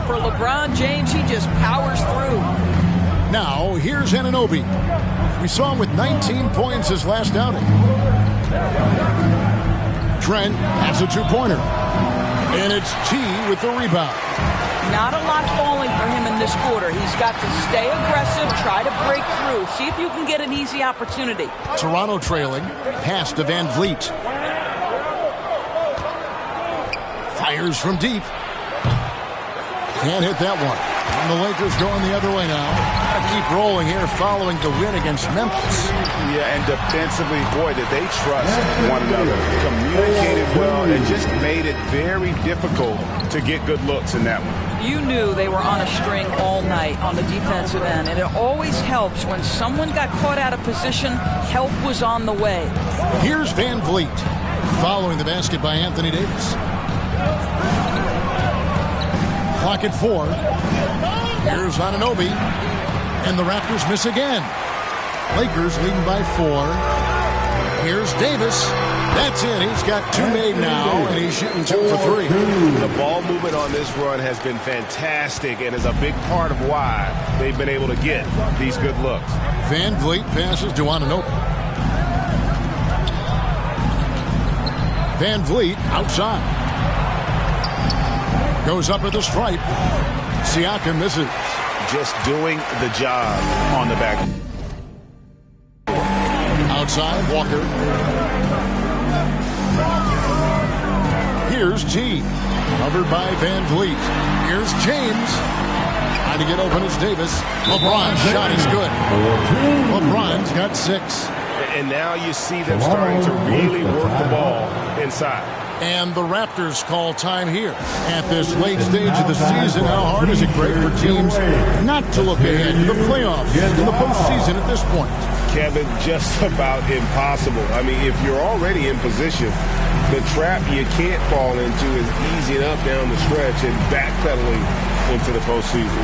for LeBron James, he just powers through. Now, here's Anunoby. We saw him with 19 points his last outing. Trent has a two-pointer. And it's T with the rebound. Not a lot falling for him in this quarter. He's got to stay aggressive, try to break through, see if you can get an easy opportunity. Toronto trailing. Pass to Van Vliet. Fires from deep. Can't hit that one. And the Lakers going the other way now. Gotta keep rolling here following the win against Memphis. Yeah, and defensively, boy, did they trust one another. Communicated well and just made it very difficult to get good looks in that one. You knew they were on a string all night on the defensive end, and it always helps when someone got caught out of position, help was on the way. Here's Van Vliet, following the basket by Anthony Davis. Clock at 4. Here's Anunoby, and the Raptors miss again. Lakers leading by 4. Here's Davis. That's it. He's got 2 made now, and he's shooting 2 for 3. The ball movement on this run has been fantastic and is a big part of why they've been able to get these good looks. Van Vliet passes to Anunoby. Van Vliet outside. Goes up at the stripe. Siakam misses. Just doing the job on the back. Outside, Walker. Here's T. Covered by Van Vliet. Here's James. Trying to get open is Davis. LeBron's shot is good. LeBron's got 6. And now you see them starting to really work the ball inside. And the Raptors call time here. At this late stage of the season, how hard is it great for teams not to look ahead to the playoffs in the postseason at this point? Kevin, just about impossible. I mean, if you're already in position, the trap you can't fall into is easing up down the stretch and backpedaling into the postseason.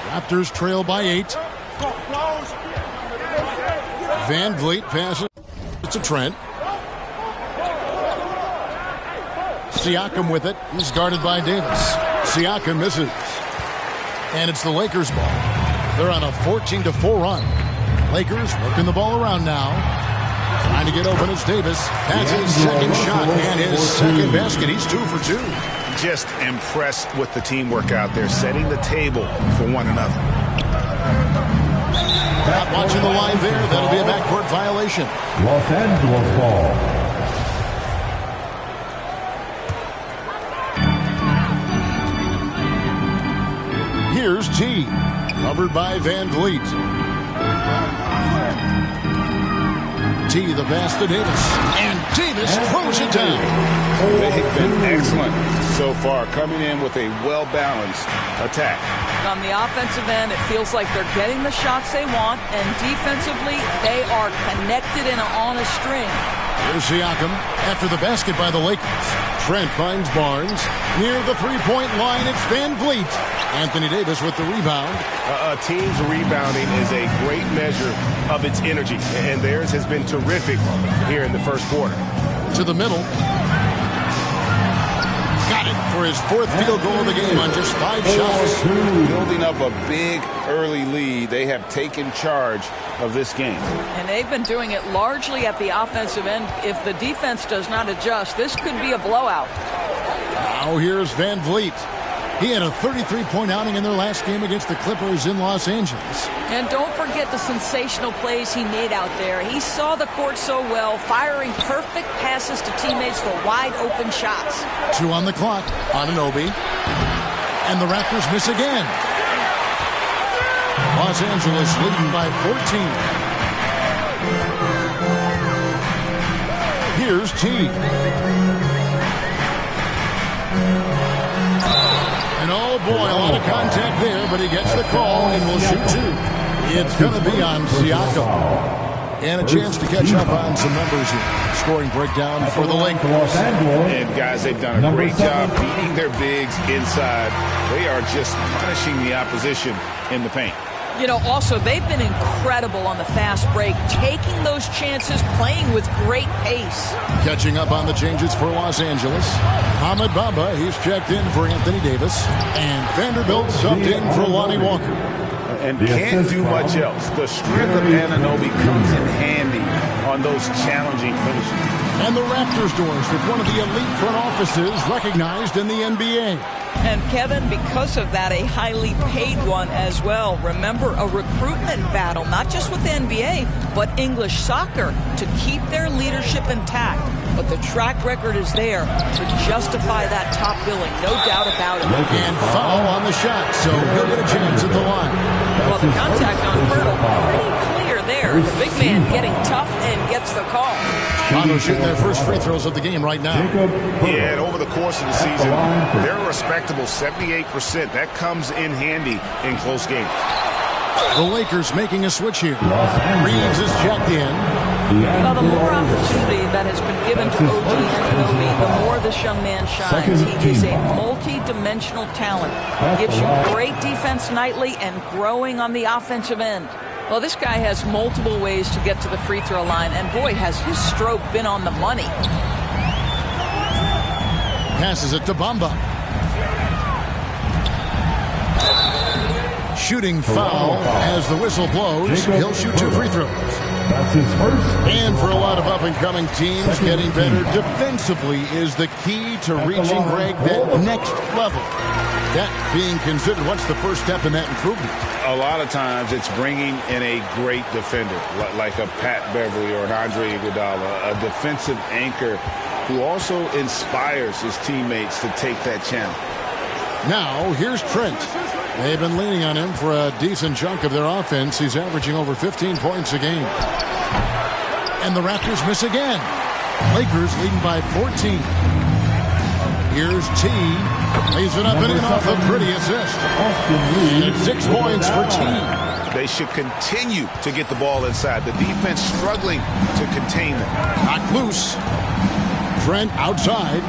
Raptors trail by 8. Van Vliet passes to Trent. Siakam with it. He's guarded by Davis. Siakam misses. And it's the Lakers ball. They're on a 14-4 run. Lakers working the ball around now. Trying to get open is Davis. That's his second shot and his second basket. He's 2 for 2. Just impressed with the teamwork out there, setting the table for one another. Not watching the line there. That'll be a backcourt violation. Los Angeles ball. Here's T. Covered by Van Vliet. T, the pass to Davis. And Davis throws it down. They've been excellent so far, coming in with a well-balanced attack. On the offensive end, it feels like they're getting the shots they want, and defensively, they are connected and on a string. Here's Siakam after the basket by the Lakers. Trent finds Barnes. Near the three-point line, it's Van Vliet. Anthony Davis with the rebound. A team's rebounding is a great measure of its energy, and theirs has been terrific here in the first quarter. To the middle. Got it for his 4th field goal of the game on just 5 shots. Building up a big early lead, they have taken charge of this game. And they've been doing it largely at the offensive end. If the defense does not adjust, this could be a blowout. Now here's Van Vliet. He had a 33-point outing in their last game against the Clippers in Los Angeles. And don't forget the sensational plays he made out there. He saw the court so well, firing perfect passes to teammates for wide-open shots. 2 on the clock. Anunoby. And the Raptors miss again. Los Angeles leading by 14. Here's T. And oh boy, a lot of contact there, but he gets the call and will shoot 2. It's going to be on Siakam. And a chance to catch up on some numbers here. Scoring breakdown for the Lakers. And guys, they've done a great job beating their bigs inside. They are just punishing the opposition in the paint. You know, also, they've been incredible on the fast break, taking those chances, playing with great pace. Catching up on the changes for Los Angeles. Ahmed Bamba, he's checked in for Anthony Davis. And Vanderbilt subbed in for Lonnie Walker. And can't do much else. The strength of Anunoby comes in handy on those challenging finishes. And the Raptors doors with one of the elite front offices recognized in the NBA. And Kevin, because of that, a highly paid one as well. Remember, a recruitment battle, not just with the NBA, but English soccer to keep their leadership intact. But the track record is there to justify that top billing, no doubt about it. And foul on the shot, so he'll get a chance at the line. Well, the contact on Pirtle, pretty clear there. The big man getting tough and gets the call. Toronto shooting their first free throws of the game right now. Yeah, and over the course of the season, they're a respectable 78%. That comes in handy in close games. The Lakers making a switch here. Reeves is checked in. Now, the more opportunity that has been given to OG Anunoby, the more this young man shines. He is a multi-dimensional talent. Gives you great defense nightly and growing on the offensive end. Well, this guy has multiple ways to get to the free throw line, and boy, has his stroke been on the money. Passes it to Bamba. Shooting foul as the whistle blows. He'll shoot 2 free throws. That's his first. And for a lot of up-and-coming teams, getting better defensively is the key to reaching, Greg, that next level. That being considered, what's the first step in that improvement? A lot of times it's bringing in a great defender, like a Pat Beverly or an Andre Iguodala, a defensive anchor who also inspires his teammates to take that challenge. Now, here's Trent. They've been leaning on him for a decent chunk of their offense. He's averaging over 15 points a game. And the Raptors miss again. Lakers leading by 14. Here's T. Lays it up and in off a pretty assist. And 6 points for T. They should continue to get the ball inside. The defense struggling to contain them. Knocked loose. Trent outside.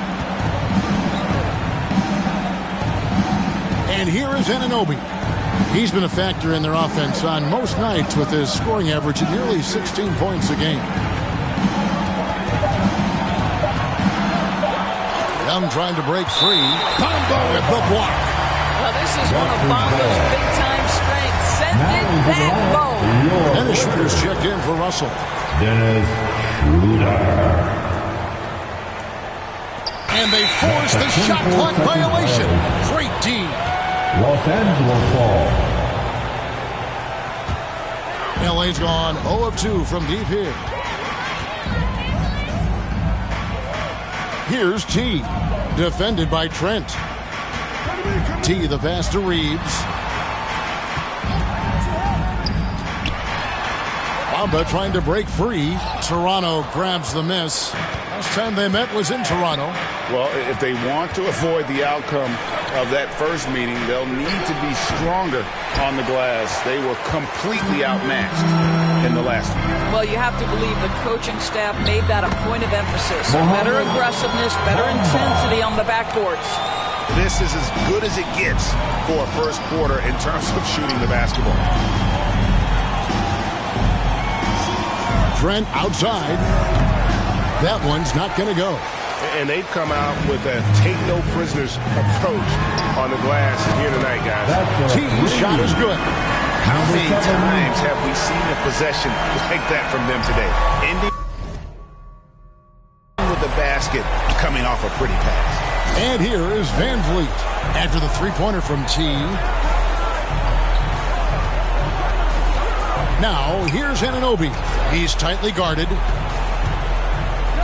And here is Anunoby. He's been a factor in their offense on most nights with his scoring average at nearly 16 points a game. Young trying to break free. Bamba with the block. Well, this is one of Bamba's big-time strengths. Send it back, Bo. And the shooter's checked in for Russell. Dennis Schroeder. And they force the shot clock violation. Great D. Los Angeles ball. LA's gone 0 of 2 from deep here. Here's T. Defended by Trent. T, the pass to Reeves. Bamba trying to break free. Toronto grabs the miss. Last time they met was in Toronto. Well, if they want to avoid the outcome of that first meeting, they'll need to be stronger on the glass. They were completely outmatched in the last one. Well, you have to believe the coaching staff made that a point of emphasis. Better aggressiveness, better intensity on the backboards. This is as good as it gets for a first quarter in terms of shooting the basketball. Trent outside. That one's not going to go. And they've come out with a take-no-prisoners approach on the glass here tonight, guys. T's shot is good. How many times have we seen a possession like that from them today? Ending with the basket coming off a pretty pass. And here is Van Vliet after the three-pointer from T. Now, here's Anunoby. He's tightly guarded.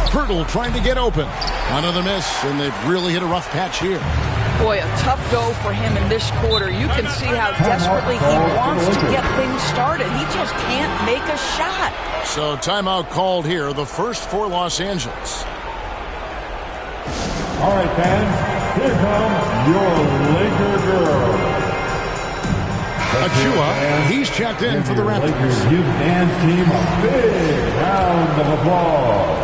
Pirtle trying to get open. Another miss, and they've really hit a rough patch here. Boy, a tough go for him in this quarter. You can see how desperately he wants to get things started. He just can't make a shot. So timeout called here, the first for Los Angeles. All right, fans, here comes your Laker girl. Achua, he's checked in for the Raptors. Lakers give Dan's team a big round of applause.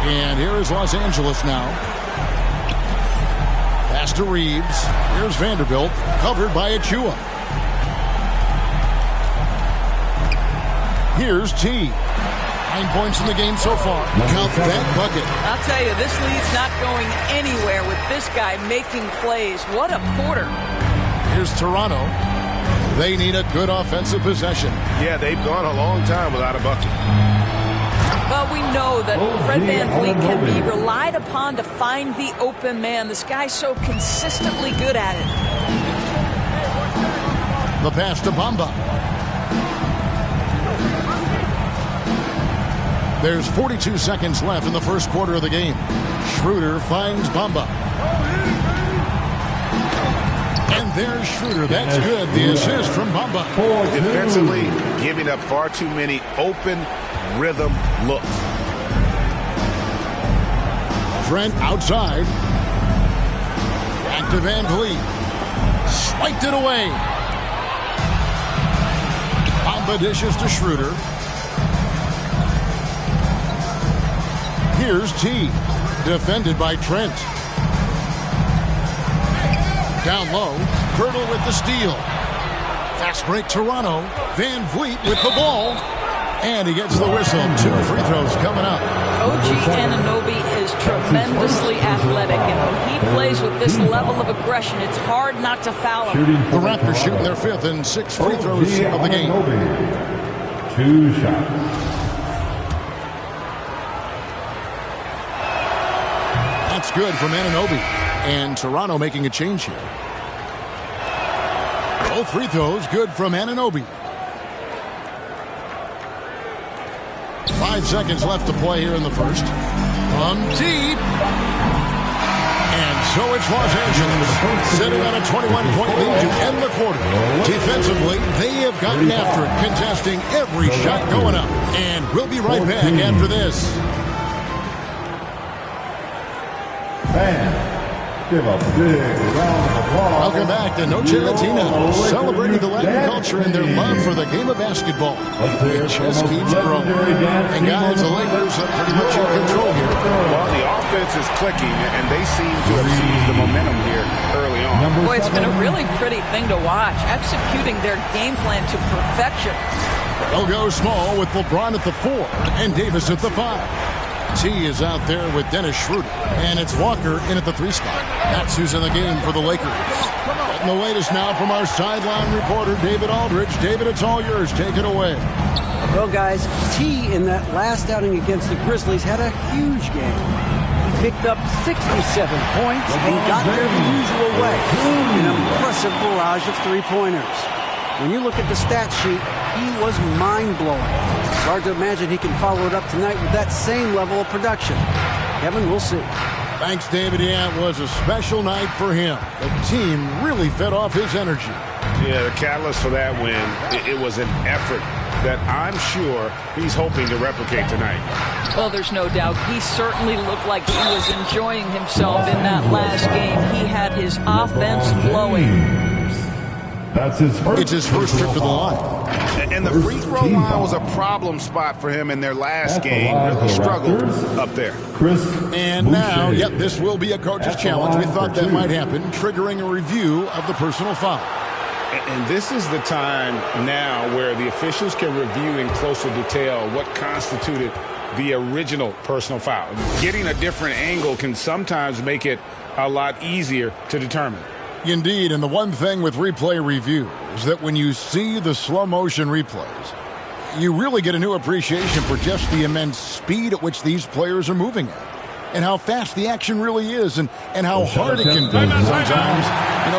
And here is Los Angeles now. Pass to Reeves. Here's Vanderbilt, covered by Achua. Here's T. 9 points in the game so far. Count that bucket. I'll tell you, this lead's not going anywhere with this guy making plays. What a quarter. Here's Toronto. They need a good offensive possession. Yeah, they've gone a long time without a bucket. But we know that Fred VanVleet can be relied upon to find the open man. This guy's so consistently good at it. The pass to Bamba. There's 42 seconds left in the first quarter of the game. Schroeder finds Bamba. And there's Schroeder. That's good. The assist from Bamba. Defensively, giving up far too many open rhythm looks. Trent outside. Back to VanVleet. Swiped it away. Bamba dishes to Schroeder. Here's T. Defended by Trent. Down low. Girdle with the steal. Fast break Toronto. VanVleet with the ball. And he gets the whistle. 2 free throws coming up. OG Anunoby is tremendously athletic, and when he plays with this level of aggression, it's hard not to foul him. The Raptors shooting their 5th and 6th free throws of the game. 2 shots. That's good from Anunoby. And Toronto making a change here. Both free throws good from Anunoby. 5 seconds left to play here in the first. From deep. And so it's Los Angeles sitting on a 21-point lead to end the quarter. Defensively, they have gotten after it, contesting every shot going up. And we'll be right back after this. Give a big round of applause. Welcome back to Noche Latina, celebrating the Latin culture and their love for the game of basketball. It just keeps growing. And guys, the Lakers are pretty much in control here. Well, the offense is clicking, and they seem to have seized the momentum here early on. Boy, it's been a really pretty thing to watch, executing their game plan to perfection. They'll go small with LeBron at the 4 and Davis at the 5. T is out there with Dennis Schroeder, and it's Walker in at the 3 spot. That's who's in the game for the Lakers. And the latest now from our sideline reporter, David Aldridge. David, it's all yours. Take it away. Well, guys, T in that last outing against the Grizzlies had a huge game. He picked up 67 points and got there the usual way. An impressive barrage of 3-pointers. When you look at the stat sheet, he was mind-blowing. It's hard to imagine he can follow it up tonight with that same level of production. Kevin, we'll see. Thanks, David. Yeah, it was a special night for him. The team really fed off his energy. Yeah, the catalyst for that win, it was an effort that I'm sure he's hoping to replicate tonight. Well, there's no doubt. He certainly looked like he was enjoying himself in that last game. He had his offense flowing. That's his first. It's his first trip to the line. And the free throw line was a problem spot for him in their last game. Really struggled up there. And now, yep, this will be a coach's challenge. We thought that might happen, triggering a review of the personal foul. And this is the time now where the officials can review in closer detail what constituted the original personal foul. Getting a different angle can sometimes make it a lot easier to determine. Indeed, and the one thing with replay review is that when you see the slow motion replays, you really get a new appreciation for just the immense speed at which these players are moving at, and how fast the action really is, and how hard it can be sometimes,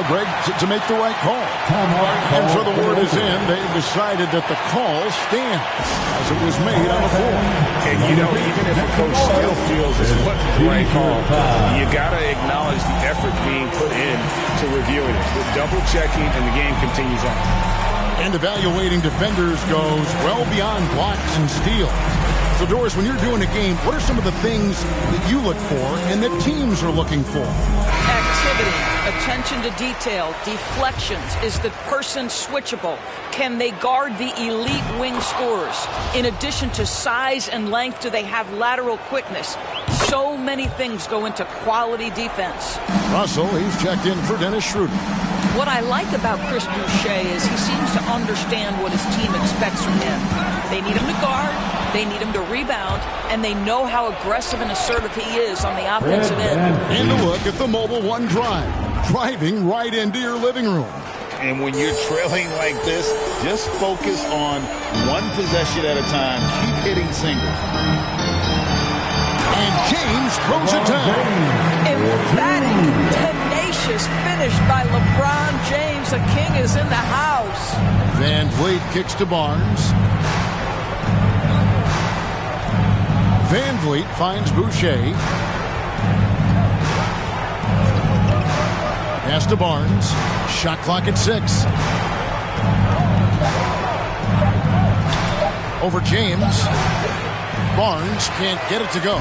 Greg, to make the right call. And so the word is in. They've decided that the call stands as it was made on the floor. And, even if a coach still feels this wasn't the right call, you got to acknowledge the effort being put in to reviewing it. With double-checking, and the game continues on. And evaluating defenders goes well beyond blocks and steals. So, Doris, when you're doing a game, what are some of the things that you look for and that teams are looking for? Activity, attention to detail, deflections. Is the person switchable? Can they guard the elite wing scorers? In addition to size and length, do they have lateral quickness? So many things go into quality defense. Russell, he's checked in for Dennis Schroeder. What I like about Chris Boucher is he seems to understand what his team expects from him. They need him to guard, they need him to rebound, and they know how aggressive and assertive he is on the offensive end. And a look at the Mobile One drive, driving right into your living room. And when you're trailing like this, just focus on one possession at a time. Keep hitting singles. And James throws it down. Emphatic, tenacious finish by LeBron James. The king is in the house. Van Vliet kicks to Barnes. Van Vliet finds Boucher. Pass to Barnes. Shot clock at 6. Over James. Barnes can't get it to go.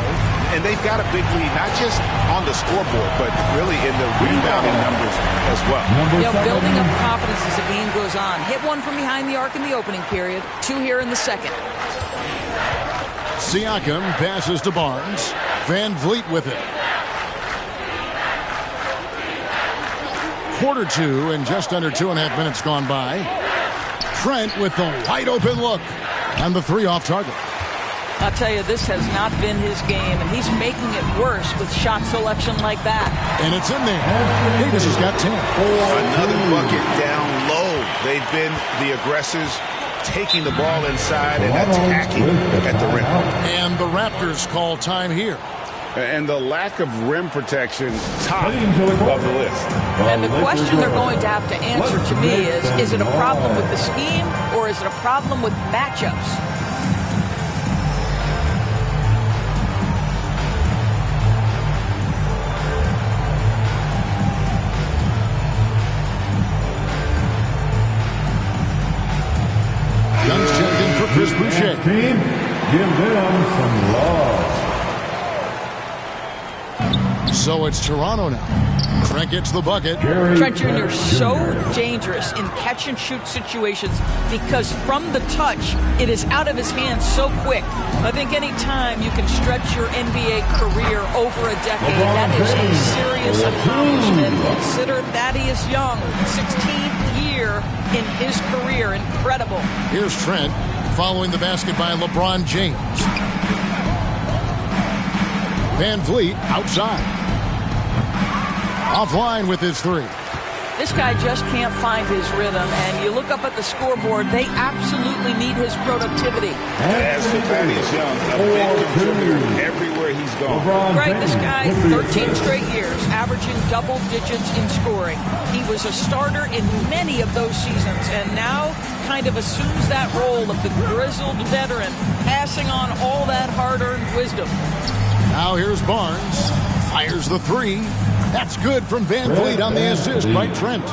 And they've got a big lead, not just on the scoreboard, but really in the rebounding numbers as well. Building up confidence as the game goes on. Hit one from behind the arc in the opening period. 2 here in the second. Siakam passes to Barnes. Van Vliet with it. Quarter 2 and just under 2.5 minutes gone by. Trent with the wide open look. And the 3 off target. I'll tell you, this has not been his game, and he's making it worse with shot selection like that. And it's in there. Davis has got 10. Another bucket down low. They've been the aggressors, taking the ball inside and attacking at the rim. And the Raptors call time here. And the lack of rim protection, top of the list. And the question they're going to have to answer to me is it a problem with the scheme or is it a problem with matchups? Young's checked in for Chris Boucher. Team, give them some love. So it's Toronto now. Trent gets the bucket. Trent Jr. so dangerous in catch-and-shoot situations because from the touch, it is out of his hands so quick. I think any time you can stretch your NBA career over a decade, that is a serious accomplishment. Consider Thaddeus Young, 16th year in his career. Incredible. Here's Trent following the basket by LeBron James. Van Vliet outside. Offline with his 3. This guy just can't find his rhythm, and you look up at the scoreboard, they absolutely need his productivity. As for Thaddeus Young, a big contributor everywhere he's gone. Greg, this guy, 13 straight years, averaging double digits in scoring. He was a starter in many of those seasons, and now kind of assumes that role of the grizzled veteran, passing on all that hard-earned wisdom. Now here's Barnes. Fires the 3. That's good from Van Vliet on the assist by Trent.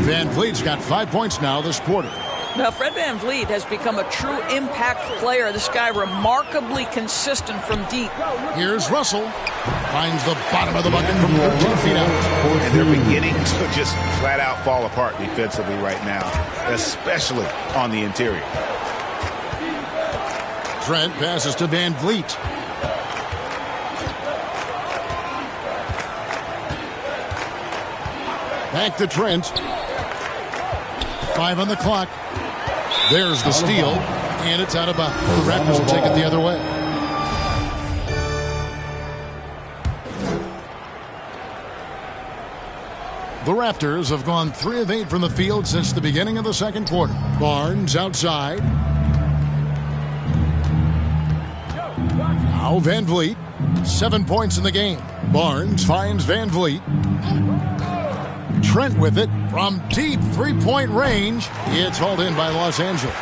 Van Vliet's got 5 points now this quarter. Now, Fred Van Vliet has become a true impact player. This guy remarkably consistent from deep. Here's Russell. Finds the bottom of the bucket from 13 feet out. And they're beginning to just flat out fall apart defensively right now, especially on the interior. Trent passes to Van Vliet. Back to Trent. 5 on the clock. There's the steal, and it's out of bounds. The Raptors will take it the other way. The Raptors have gone 3 of 8 from the field since the beginning of the second quarter. Barnes outside. Now Van Vliet. 7 points in the game. Barnes finds Van Vliet. Trent with it from deep three-point range. It's hauled in by Los Angeles.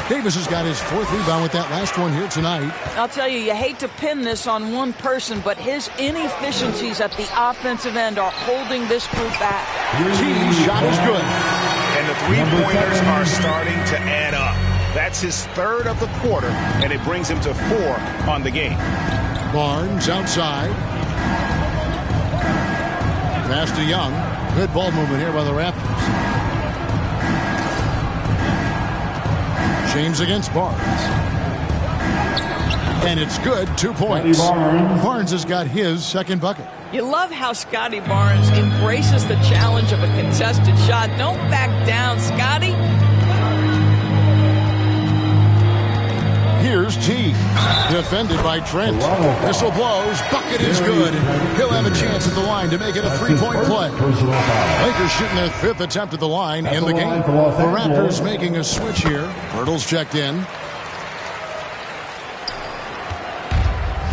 Davis has got his 4th rebound with that last one here tonight. I'll tell you, you hate to pin this on one person, but his inefficiencies at the offensive end are holding this group back. T's shot is good. And the three-pointers are starting to add up. That's his 3rd of the quarter, and it brings him to 4 on the game. Barnes outside. Pass to Young. Good ball movement here by the Raptors. James against Barnes. And it's good, 2 points. Barnes has got his second bucket. You love how Scotty Barnes embraces the challenge of a contested shot. Don't back down, Scotty. Here's T. Defended by Trent. Whistle blows. Bucket is good. He'll have a chance at the line to make it a 3-point play. Lakers shooting their 5th attempt at the line in the game. The Raptors making a switch here. Hurdle's checked in.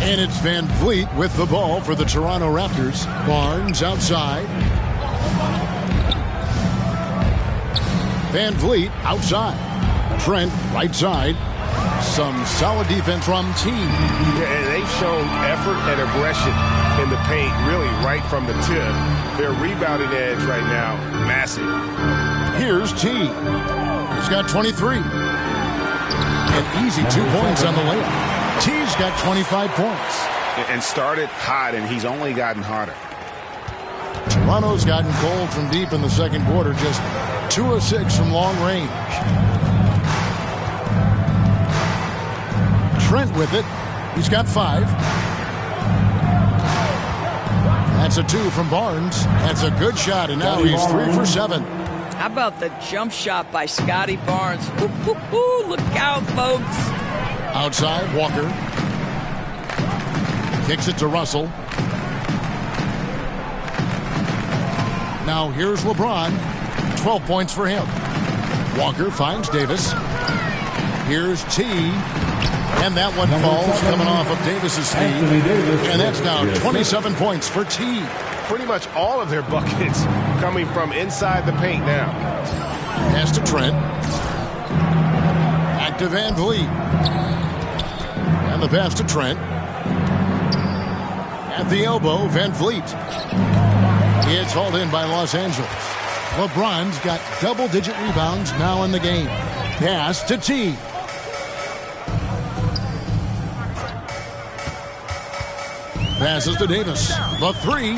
And it's Van Vliet with the ball for the Toronto Raptors. Barnes outside. Van Vliet outside. Trent right side. Some solid defense from T. Yeah, and they've shown effort and aggression in the paint, really right from the tip. Their rebounding edge right now, massive. Here's T. He's got 23. An easy 2 points on the layup. T's got 25 points. And started hot, and he's only gotten hotter. Toronto's gotten cold from deep in the second quarter, just 2 of 6 from long range. Trent with it. He's got 5. That's a 2 from Barnes. That's a good shot, and now he's 3 for 7. How about the jump shot by Scotty Barnes? Ooh, look out, folks. Outside, Walker. Kicks it to Russell. Now here's LeBron. 12 points for him. Walker finds Davis. Here's T. And that one falls, coming off of Davis's feet. And that's now 27 points for T. Pretty much all of their buckets coming from inside the paint now. Pass to Trent. Back to Van Vliet. And the pass to Trent. At the elbow, Van Vliet. It's hauled in by Los Angeles. LeBron's got double-digit rebounds now in the game. Pass to T. Passes to Davis. The 3.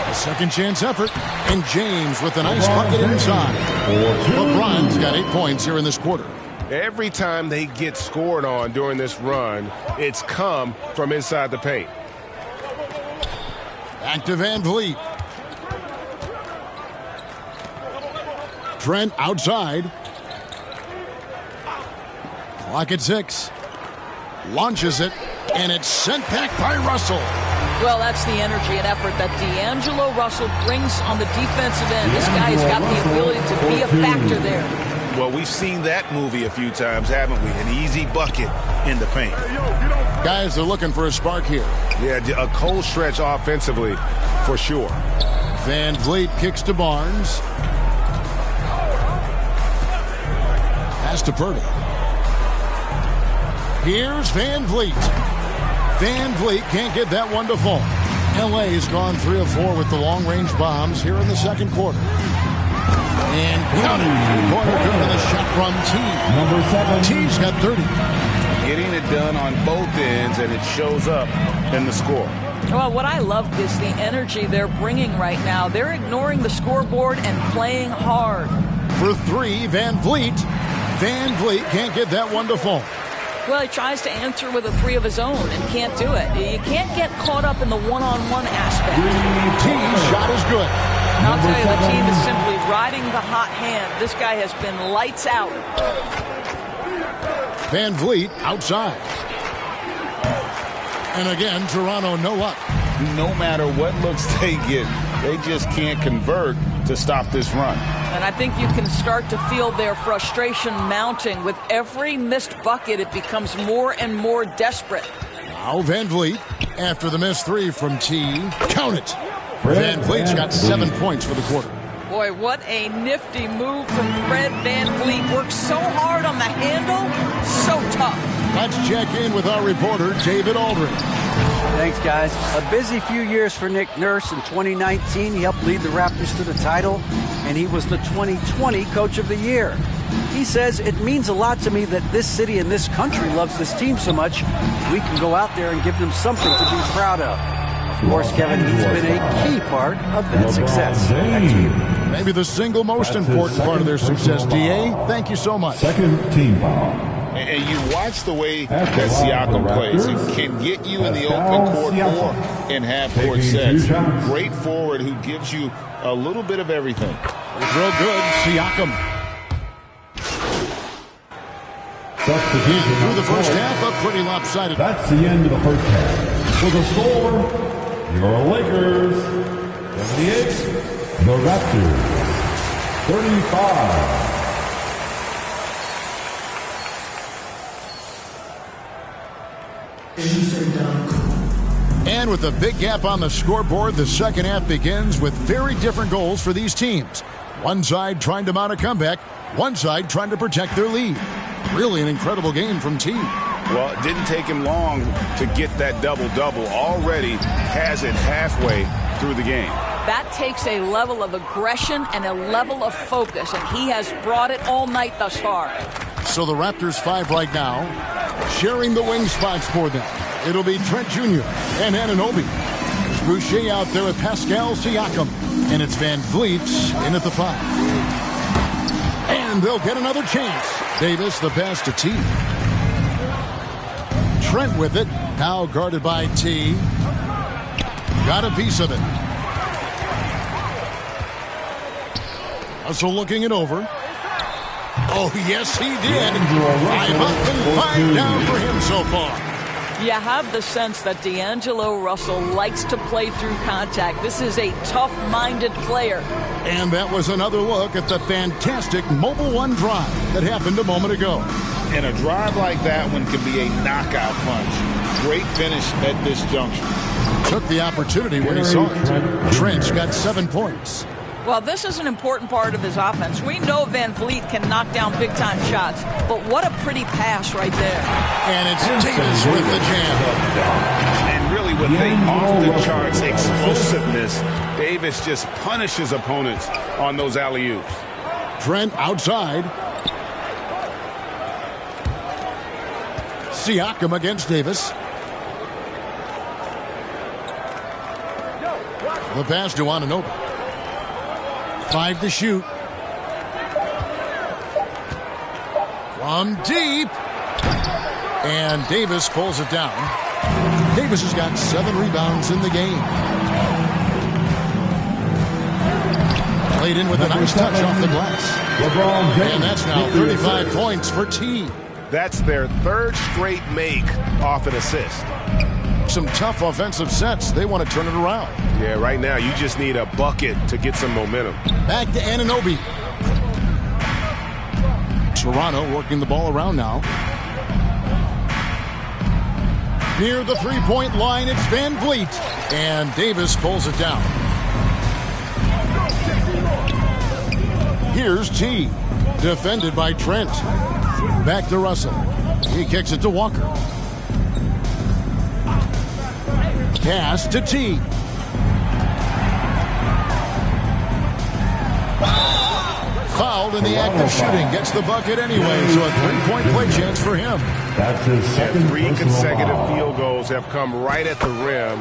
A second chance effort. And James with a nice bucket inside. LeBron's got 8 points here in this quarter. Every time they get scored on during this run, it's come from inside the paint. Back to Van Vliet. Trent outside. Clock at 6. Launches it. And it's sent back by Russell. Well, that's the energy and effort that D'Angelo Russell brings on the defensive end. This guy's got the ability to be a factor there. Well, we've seen that movie a few times, haven't we? An easy bucket in the paint. Guys are looking for a spark here. Yeah, a cold stretch offensively, for sure. Van Vliet kicks to Barnes. Pass to Purdy. Here's Van Vliet. Van Vliet can't get that one to fall. LA's gone 3 of 4 with the long-range bombs here in the second quarter. And counting 3-pointer good to the shot from T. Number 7. T's got 30. Getting it done on both ends, and it shows up in the score. Well, what I love is the energy they're bringing right now. They're ignoring the scoreboard and playing hard. For 3, Van Vliet. Van Vliet can't get that one to fall. Well, he tries to answer with a 3 of his own and can't do it. You can't get caught up in the one-on-one aspect. T's shot is good. I'll tell you, the team is simply riding the hot hand. This guy has been lights out. Van Vliet outside. And again, Toronto no luck. No matter what looks they get, they just can't convert to stop this run. And I think you can start to feel their frustration mounting. With every missed bucket, it becomes more and more desperate. Now Van Vliet, after the missed 3 from T. Count it. Van Vliet's got 7 points for the quarter. Boy, what a nifty move from Fred Van Vliet. Works so hard on the handle, so tough. Let's check in with our reporter, David Aldridge. Thanks, guys. A busy few years for Nick Nurse. In 2019, he helped lead the Raptors to the title, and he was the 2020 Coach of the Year. He says, it means a lot to me that this city and this country loves this team so much, we can go out there and give them something to be proud of. Of course, Kevin, he's been a key part of that success. Back to you. Maybe the single most important part of their success, D.A. Thank you so much. Second team foul. And you watch the way that Siakam plays. It can get you in the open court or in half-court sets. Great forward who gives you a little bit of everything. It's real good, Siakam. Substitution Through the first half, a pretty lopsided. That's the end of the first half. For the score, your Lakers 78, the Raptors 35. And with a big gap on the scoreboard, the second half begins with very different goals for these teams. One side trying to mount a comeback, one side trying to protect their lead. Really an incredible game from T. Well, it didn't take him long to get that double-double. Already has it halfway through the game. That takes a level of aggression and a level of focus, and he has brought it all night thus far. So the Raptors 5 right now, sharing the wing spots for them. It'll be Trent Jr. and Anunoby. There's Boucher out there with Pascal Siakam. And it's Van Vliet in at the 5. And they'll get another chance. Davis the pass to T. Trent with it. Now guarded by T. Got a piece of it. Russell looking it over. Oh, yes, he did. 5 up and 5 down for him so far. You have the sense that D'Angelo Russell likes to play through contact. This is a tough-minded player. And that was another look at the fantastic Mobile One drive that happened a moment ago. And a drive like that one can be a knockout punch. Great finish at this juncture. Took the opportunity when he saw it. Trent's got 7 points. Well, this is an important part of his offense. We know Van Vliet can knock down big-time shots, but what a pretty pass right there. And it's Davis with the jam. And really with the off-the-charts explosiveness, Davis just punishes opponents on those alley-oops. Trent outside. Siakam against Davis. The pass to Anunoby. 5 to shoot. From deep. And Davis pulls it down. Davis has got 7 rebounds in the game. Played in with a nice touch off the glass. And that's now 35 points for T. That's their 3rd straight make off an assist. Some tough offensive sets. They want to turn it around. Yeah, right now you just need a bucket to get some momentum. Back to Anunoby. Toronto working the ball around now. Near the three-point line, it's Van Vliet. And Davis pulls it down. Here's T. Defended by Trent. Back to Russell. He kicks it to Walker. Pass to T. Fouled in the act of shooting. Gets the bucket anyway, so a 3-point play chance for him. That's his second 3 consecutive field goals have come right at the rim.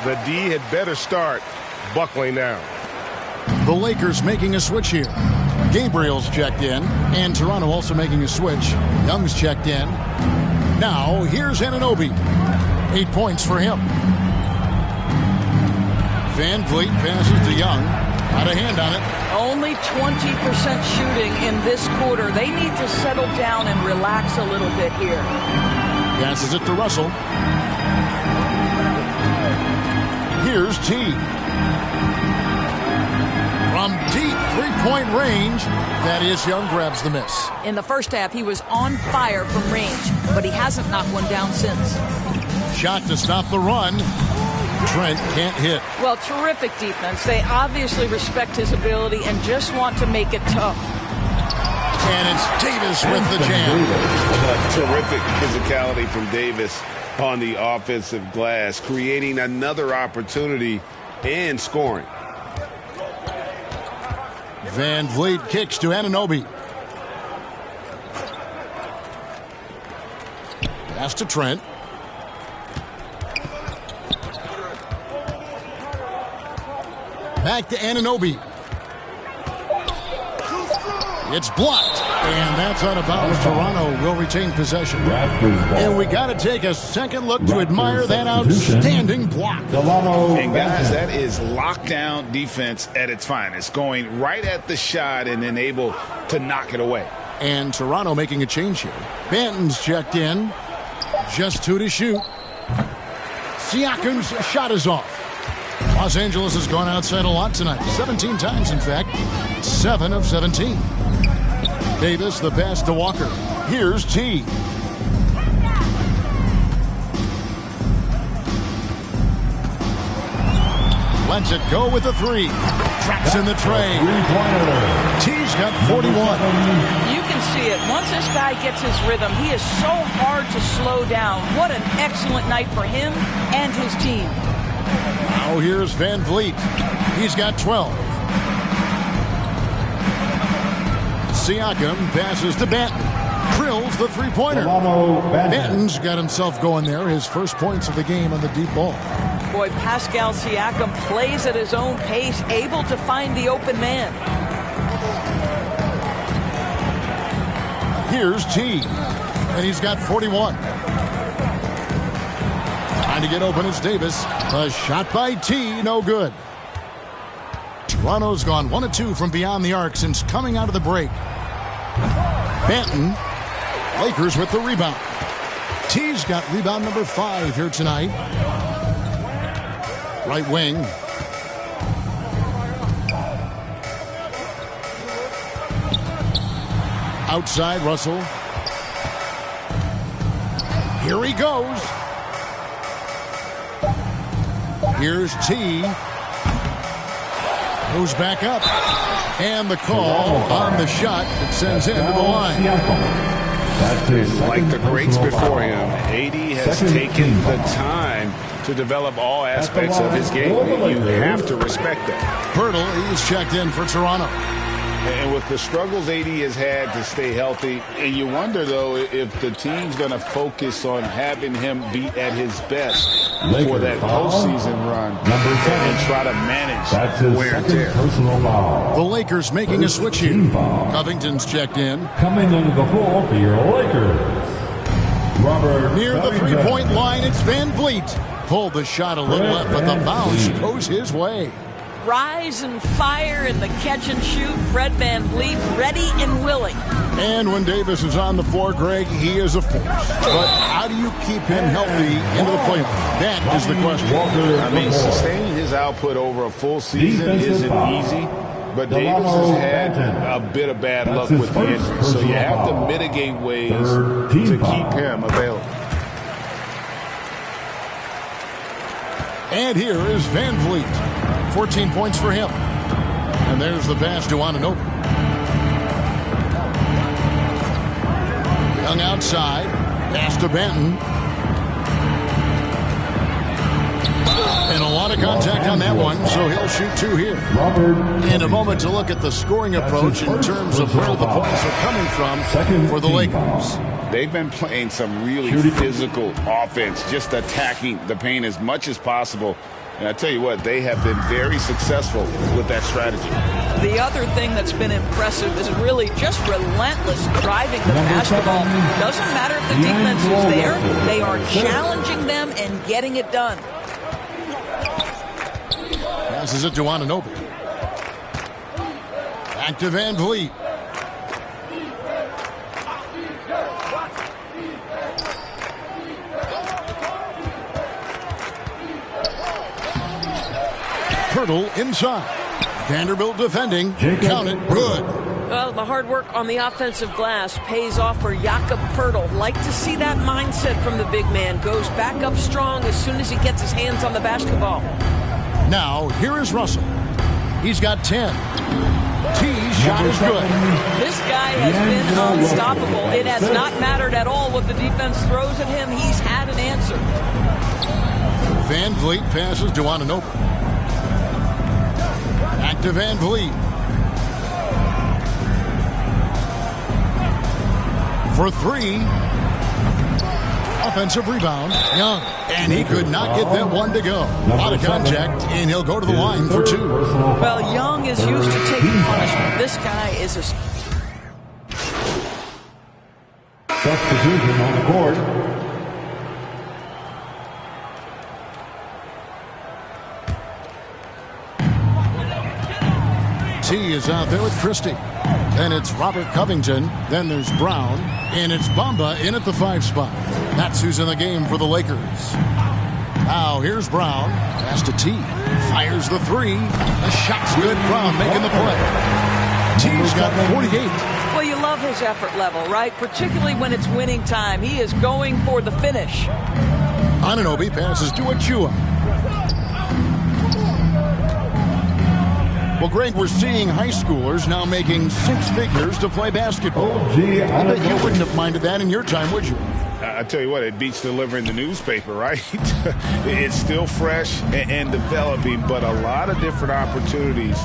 The D had better start buckling down. The Lakers making a switch here. Gabriel's checked in, and Toronto also making a switch. Young's checked in. Now, here's Anunoby. 8 points for him. Van Vliet passes to Young. Got a hand on it. Only 20% shooting in this quarter. They need to settle down and relax a little bit here. Passes it to Russell. Here's T. From deep three-point range, Thaddeus Young grabs the miss. In the first half, he was on fire from range, but he hasn't knocked one down since. Shot to stop the run. Trent can't hit. Well, terrific defense. They obviously respect his ability and just want to make it tough. And it's Davis with the jam. Terrific physicality from Davis on the offensive glass, creating another opportunity and scoring. Van Vliet kicks to Anunoby. Pass to Trent. Back to Anunoby. It's blocked. And that's out of bounds. Toronto will retain possession. And we got to take a second look to admire that outstanding block. And guys, that is lockdown defense at its finest. Going right at the shot and then able to knock it away. And Toronto making a change here. Banton's checked in. Just 2 to shoot. Siakam's shot is off. Los Angeles has gone outside a lot tonight. 17 times, in fact. 7 of 17. Davis, the pass to Walker. Here's T. Lets it go with the 3. Traps in the tray. T's got 41. You can see it. Once this guy gets his rhythm, he is so hard to slow down. What an excellent night for him and his team. Now here's Van Vliet. He's got 12. Siakam passes to Banton. Drills the three-pointer. Banton's got himself going there. His first points of the game on the deep ball. Boy, Pascal Siakam plays at his own pace, able to find the open man. Here's T. And he's got 41. Trying to get open is Davis. A shot by T, no good. Toronto's gone 1 of 2 from beyond the arc since coming out of the break. Banton. Lakers with the rebound. T's got rebound number 5 here tonight. Right wing. Outside, Russell. Here he goes. Here's T. Goes back up. And the call on the shot that sends him to the line. Like the greats before him, AD has taken the time to develop all aspects of his game. You have to respect that. Pirtle, he's checked in for Toronto. And with the struggles AD has had to stay healthy, and you wonder, though, if the team's going to focus on having him be at his best for that postseason run and try to manage wear and tear. The Lakers making a switch here. Covington's checked in. Coming onto the floor for your Lakers. Robert Near the three-point line, it's Van Vliet. Pulled the shot a little left, but the bounce goes his way. Rise and fire in the catch and shoot. Fred Van Vliet ready and willing. And when Davis is on the floor, Greg, he is a force. But how do you keep him healthy into the playoffs? That is the question. I mean, sustaining his output over a full season isn't easy. But Davis has had a bit of bad luck with the injury. So you have to mitigate ways to keep him available. And here is Van Vliet. 14 points for him. And there's the pass to Anunoby. Young outside. Pass to Banton. And a lot of contact on that one, so he'll shoot 2 here. In a moment to look at the scoring approach in terms of where the points are coming from for the Lakers. They've been playing some really physical offense, just attacking the paint as much as possible. And I tell you what, they have been very successful with that strategy. The other thing that's been impressive is really just relentless driving the basketball. Doesn't matter if the defense is there. They are challenging them and getting it done. Passes it to Anunoby. Back to Van Vliet. Pirtle inside. Vanderbilt defending. Count it. Good. Well, the hard work on the offensive glass pays off for Jakob Pirtle. Like to see that mindset from the big man. Goes back up strong as soon as he gets his hands on the basketball. Now, here is Russell. He's got 10. T's shot is good. This guy has been unstoppable. It has not mattered at all what the defense throws at him. He's had an answer. Van Vliet passes to Anunoby. Back to Van Vliet. For 3. Offensive rebound. Young. And he could not get that one to go. A lot of contact, and he'll go to the line for 2. Well, Young is used to taking punishment. This guy is a... substitution on the court. T is out there with Christie. Then it's Robert Covington. Then there's Brown. And it's Bamba in at the 5 spot. That's who's in the game for the Lakers. Now here's Brown. Pass to T. Fires the 3. The shot's good. Brown making the play. T's got 48. Well, you love his effort level, right? Particularly when it's winning time. He is going for the finish. Anunoby passes to Achua. Well, Greg, we're seeing high schoolers now making 6 figures to play basketball. I bet you wouldn't have minded that in your time, would you? I tell you what, it beats delivering the newspaper, right? It's still fresh and developing, but a lot of different opportunities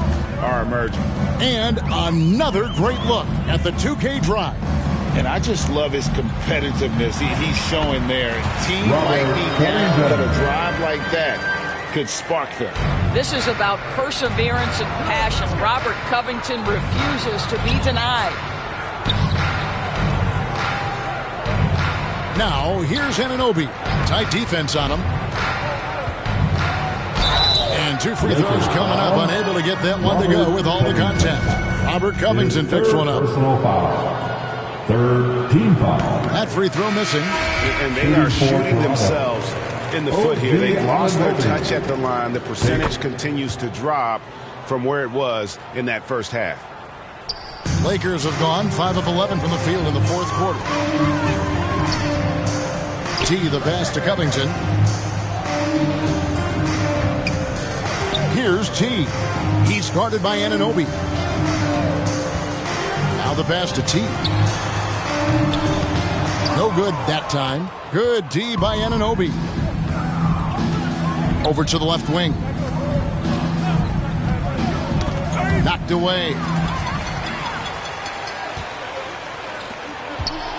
are emerging. And another great look at the 2K drive. And I just love his competitiveness he's showing there. Team might be down, but a drive like that could spark them. This is about perseverance and passion. Robert Covington refuses to be denied. Now, here's Anunoby. Tight defense on him. And 2 free throws coming up. Unable to get that one to go with all the contact. Robert Covington picks one up. Personal foul. 3rd team foul. That free throw missing. And they are shooting themselves in the foot here. They lost their touch at the line. The percentage continues to drop from where it was in that first half. Lakers have gone 5 of 11 from the field in the 4th quarter. T, the pass to Covington. Here's T. He's guarded by Anunoby. Now the pass to T. No good that time. Good D by Anunoby. Over to the left wing. Knocked away.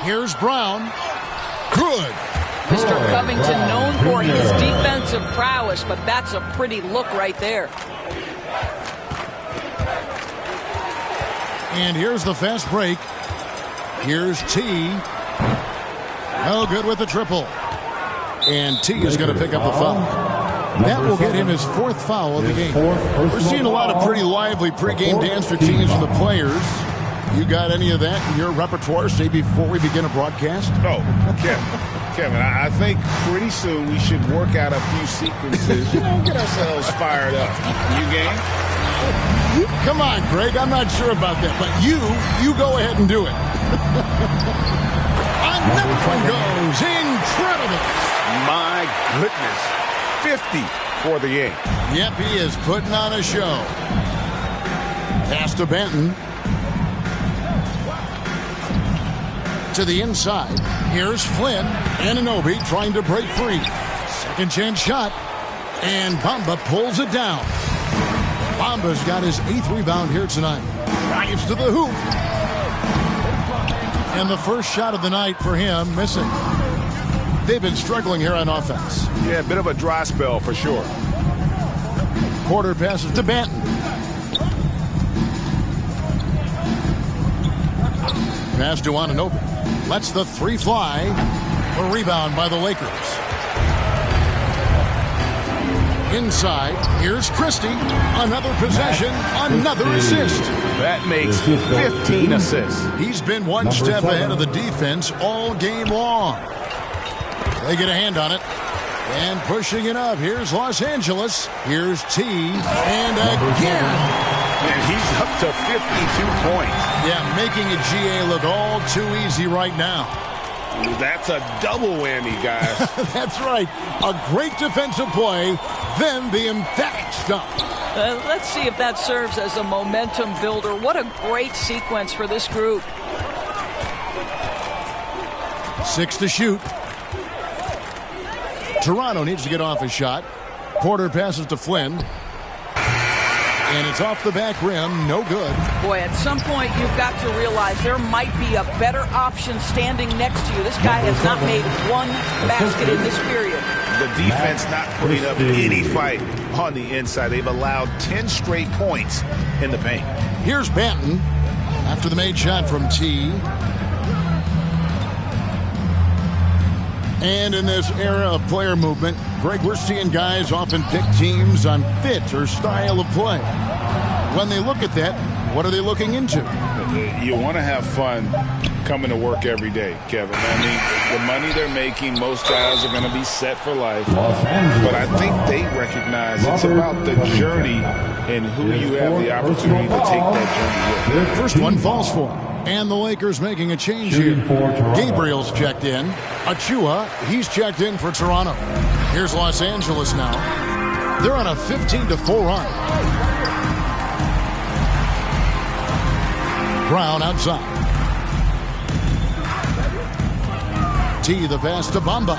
Here's Brown. Good. Mr. Covington known for his defensive prowess, but that's a pretty look right there. And here's the fast break. Here's T. No good with the triple. And T is going to pick up the foul. That will get him his 4th foul of the game. We're seeing a lot of pretty lively pregame dance routines from the players. You got any of that in your repertoire, say, before we begin a broadcast? Oh, Kevin, I think pretty soon we should work out a few sequences, get ourselves fired up. You game? Come on, Greg. I'm not sure about that, but you go ahead and do it. Another one goes. Incredible. My goodness. 50 for the game. Yep, he is putting on a show. Pass to Benton. To the inside. Here's Flynn. Anunoby trying to break free. Second chance shot. And Bamba pulls it down. Bamba's got his 8th rebound here tonight. Drives to the hoop. And the first shot of the night for him missing. They've been struggling here on offense. Yeah, a bit of a dry spell for sure. Porter passes to Banton. Pass to Anunoby. Lets the 3 fly. A rebound by the Lakers. Inside, here's Christie. Another possession, another assist. That makes 15 assists. He's been one step ahead of the defense all game long. They get a hand on it. And pushing it up. Here's Los Angeles. Here's T. And again. And he's up to 52 points. Yeah, making a GA look all too easy right now. That's a double whammy, guys. That's right. A great defensive play, then the emphatic stop. Let's see if that serves as a momentum builder. What a great sequence for this group. 6 to shoot. Toronto needs to get off a shot. Porter passes to Flynn. And it's off the back rim. No good. Boy, at some point you've got to realize there might be a better option standing next to you. This guy has not made one basket in this period. The defense not putting up any fight on the inside. They've allowed 10 straight points in the paint. Here's Banton after the made shot from T. And in this era of player movement, Greg, we're seeing guys often pick teams on fit or style of play. When they look at that, what are they looking into? You want to have fun coming to work every day, Kevin. I mean, the money they're making, most guys are going to be set for life. But I think they recognize it's about the journey and who you have the opportunity to take that journey with. First one falls for him. And the Lakers making a change here. Gabriel's checked in. Achua, he's checked in for Toronto. Here's Los Angeles now. They're on a 15-4 run. Brown outside. T the pass to Bamba.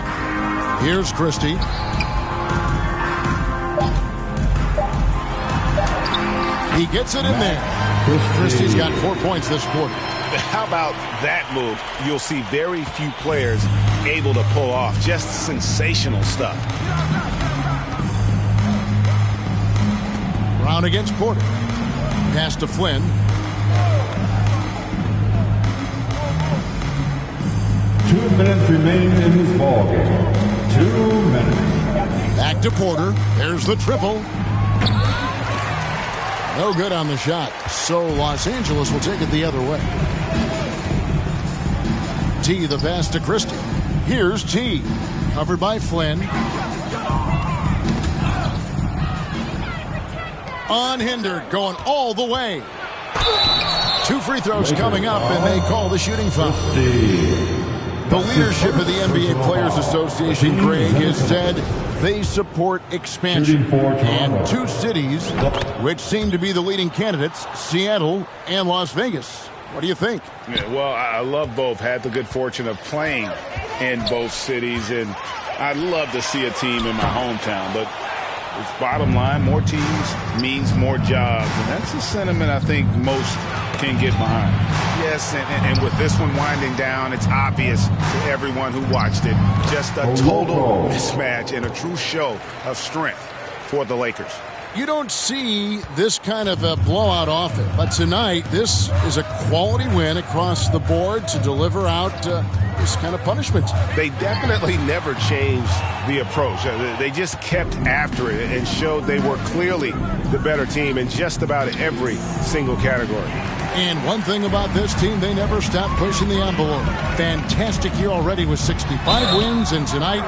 Here's Christie. He gets it in there. Christie's got 4 points this quarter. How about that move? You'll see very few players able to pull off just sensational stuff. Brown against Porter. Pass to Flynn. Two minutes remaining in this ball game. 2 minutes. Back to Porter. There's the triple. No good on the shot. So Los Angeles will take it the other way. T the pass to Christie. Here's T. Covered by Flynn. Unhindered, going all the way. 2 free throws coming up, and they call the shooting foul. The leadership of the NBA Players Association, Greg, has said they support expansion. And 2 cities, which seem to be the leading candidates, Seattle and Las Vegas. What do you think? Yeah, well, I love both. Had the good fortune of playing in both cities, and I'd love to see a team in my hometown. But it's bottom line, more teams means more jobs, and that's a sentiment I think most can get behind. Yes, and with this one winding down, it's obvious to everyone who watched it. Just a total mismatch and a true show of strength for the Lakers. You don't see this kind of a blowout often, but tonight this is a quality win across the board to deliver out this kind of punishment. They definitely never changed the approach. They just kept after it and showed they were clearly the better team in just about every single category. And one thing about this team, they never stop pushing the envelope. Fantastic year already with 65 wins, and tonight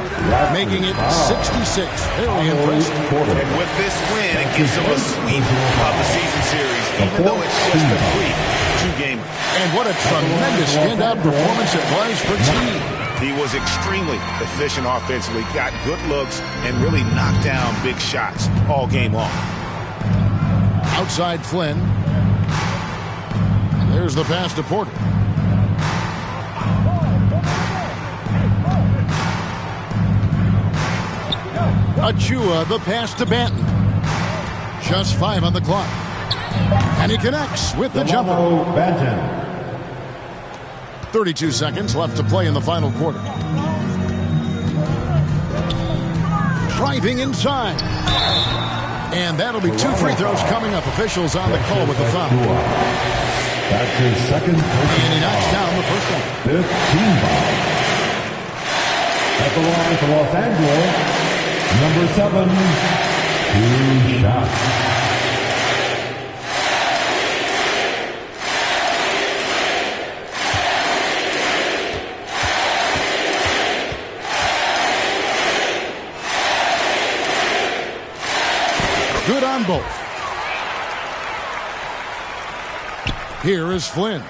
making it 66. Very impressive. And with this win, it gives them a sweep of the season series, even though it's just a brief 2-game. And what a tremendous standout performance it was for T. He was extremely efficient offensively, got good looks, and really knocked down big shots all game long. Outside Flynn. There's the pass to Porter. Achua, the pass to Banton. Just 5 on the clock. And he connects with the jumper. 32 seconds left to play in the final quarter. Driving inside. And that'll be 2 free throws coming up. Officials on the call with the foul. That's his second. And he knocks down the first one. 15 foul. At the line for Los Angeles, number 7, 2 shots. Good on both. Here is Flynn.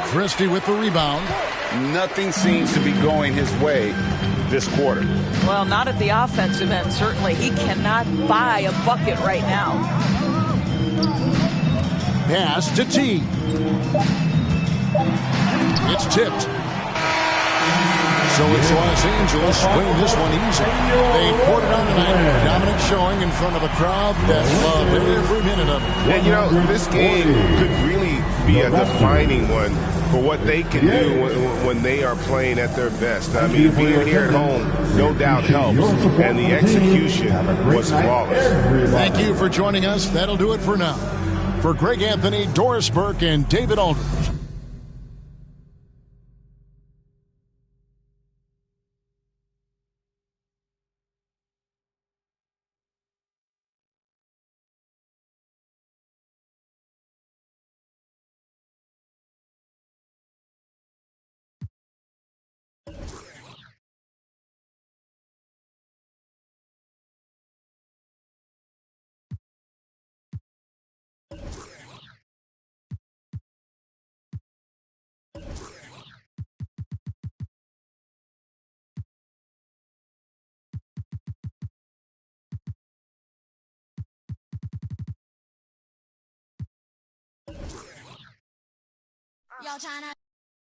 Christie with the rebound. Nothing seems to be going his way this quarter. Well, not at the offensive end, certainly. He cannot buy a bucket right now. Pass to T. It's tipped. So it's Los Angeles winning this one easy. They poured it on tonight. Dominant showing in front of a crowd that loved every minute of it. And, you know, this game could really be a defining one for what they can do when they are playing at their best. I mean, being here at home, no doubt helps. And the execution was flawless. Thank you for joining us. That'll do it for now. For Greg Anthony, Doris Burke, and David Aldridge. Y'all trying to